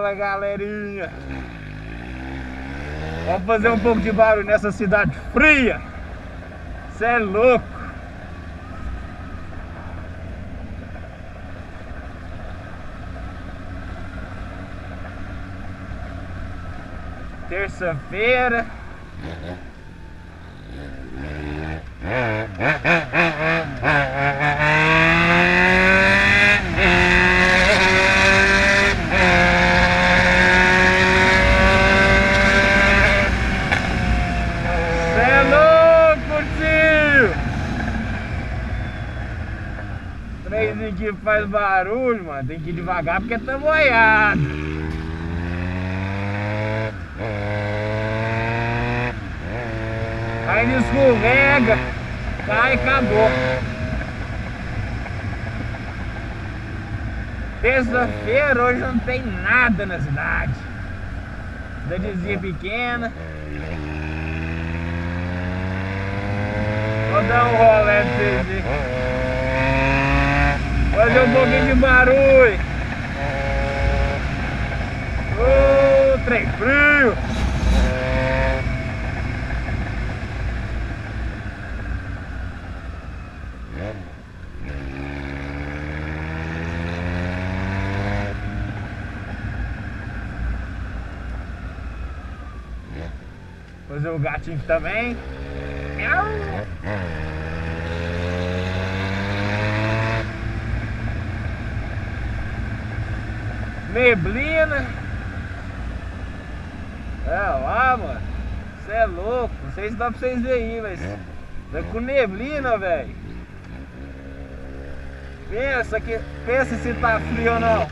Fala, galerinha. Vamos fazer um pouco de barulho nessa cidade fria. Cê é louco. Terça-feira. Três aqui faz barulho, mano. Tem que ir devagar porque tá boiado. Aí ele escorrega, cai e acabou. Terça-feira, hoje não tem nada na cidade. Cidadezinha pequena. Vou dar um rolê pra vocês verem. Fazer um pouquinho de barulho. Ô, trem frio. Fazer o gatinho também. Neblina. É lá, mano. Você é louco. Não sei se dá pra vocês verem aí, mas tá com neblina, velho. Pensa se tá frio ou não.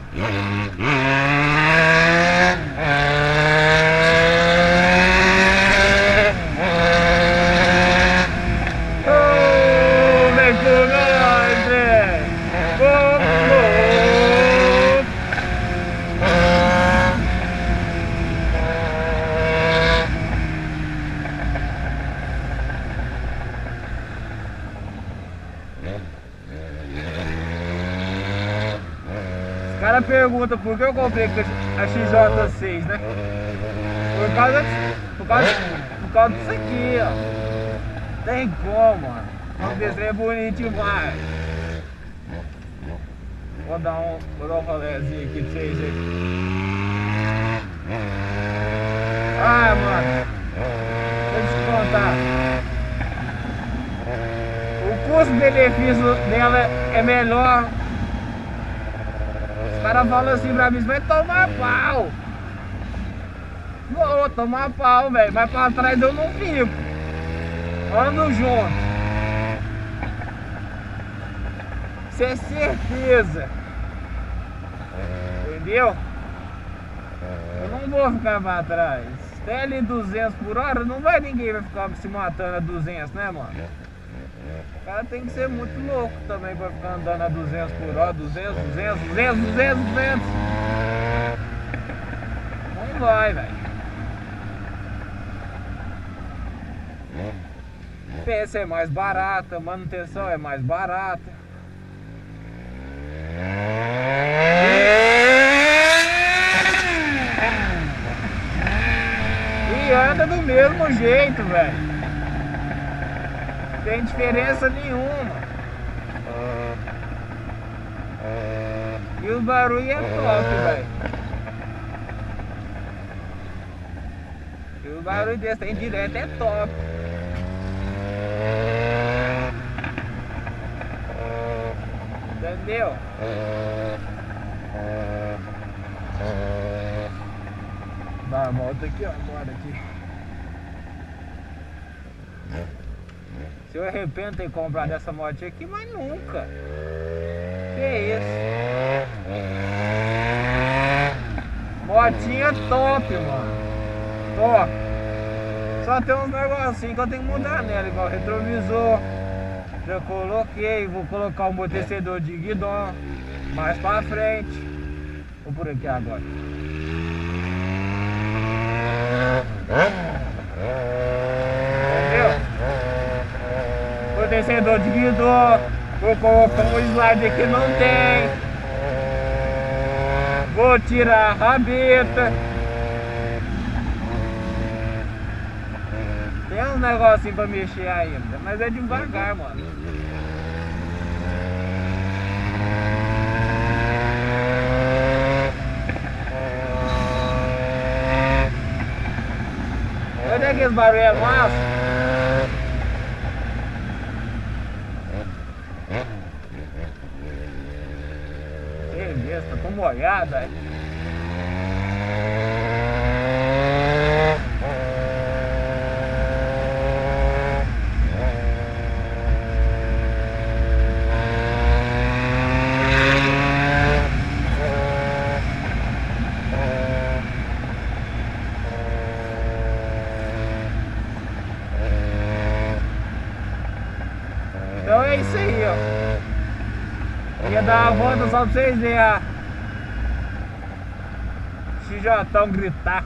O cara pergunta por que eu comprei a XJ6, né? Por causa disso aqui, ó. Tem como, mano. O desenho é bonito demais. Vou dar um rolézinho aqui pra vocês aí. Ah, mano. Deixa eu te contar. O custo-benefício dela é melhor. Os caras falam assim pra mim, vai tomar pau. Vou tomar pau, velho. Mas pra trás eu não fico. Ando junto. Isso é certeza. Entendeu? Eu não vou ficar pra trás. TL 200 por hora, não vai ninguém vai ficar se matando a 200, né, mano? O cara tem que ser muito louco também pra ficar andando a 200 por hora, 200. Não vai, velho. Peça é mais barata, manutenção é mais barata. E anda do mesmo jeito, velho. Não tem diferença nenhuma. E o barulho é top, velho. E o barulho desse aí direto é top. Entendeu? Dá uma volta aqui, ó, agora aqui. Se eu arrependo de ter comprado essa motinha aqui, mas nunca. Que isso? Motinha top, mano. Top. Só tem uns negocinhos que eu tenho que mudar nela, igual retrovisor. Já coloquei, vou colocar o amortecedor de guidão mais pra frente. Vou por aqui agora. Entendeu? Amortecedor de guidão. Vou colocar um slide que não tem. Vou tirar a rabeta. Tem uns negocinhos pra mexer ainda, mas é devagar, mano. Olha que esse barulho é massa. Beleza, tá com molhada aí. Então é isso aí, ó. Ia dar uma volta só pra vocês verem a XJ gritar.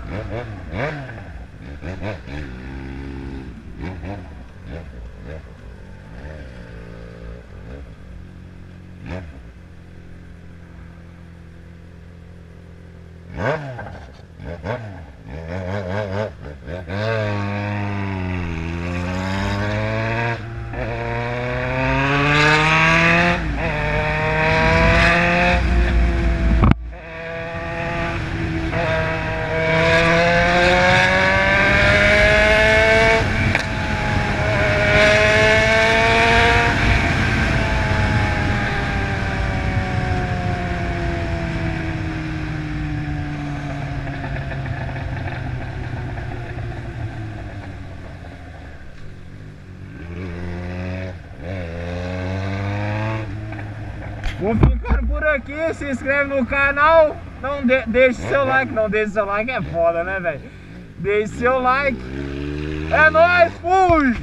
Vou ficando por aqui, se inscreve no canal, não deixe seu like, não deixe seu like é foda, né, velho? Deixe seu like, é nóis, fui!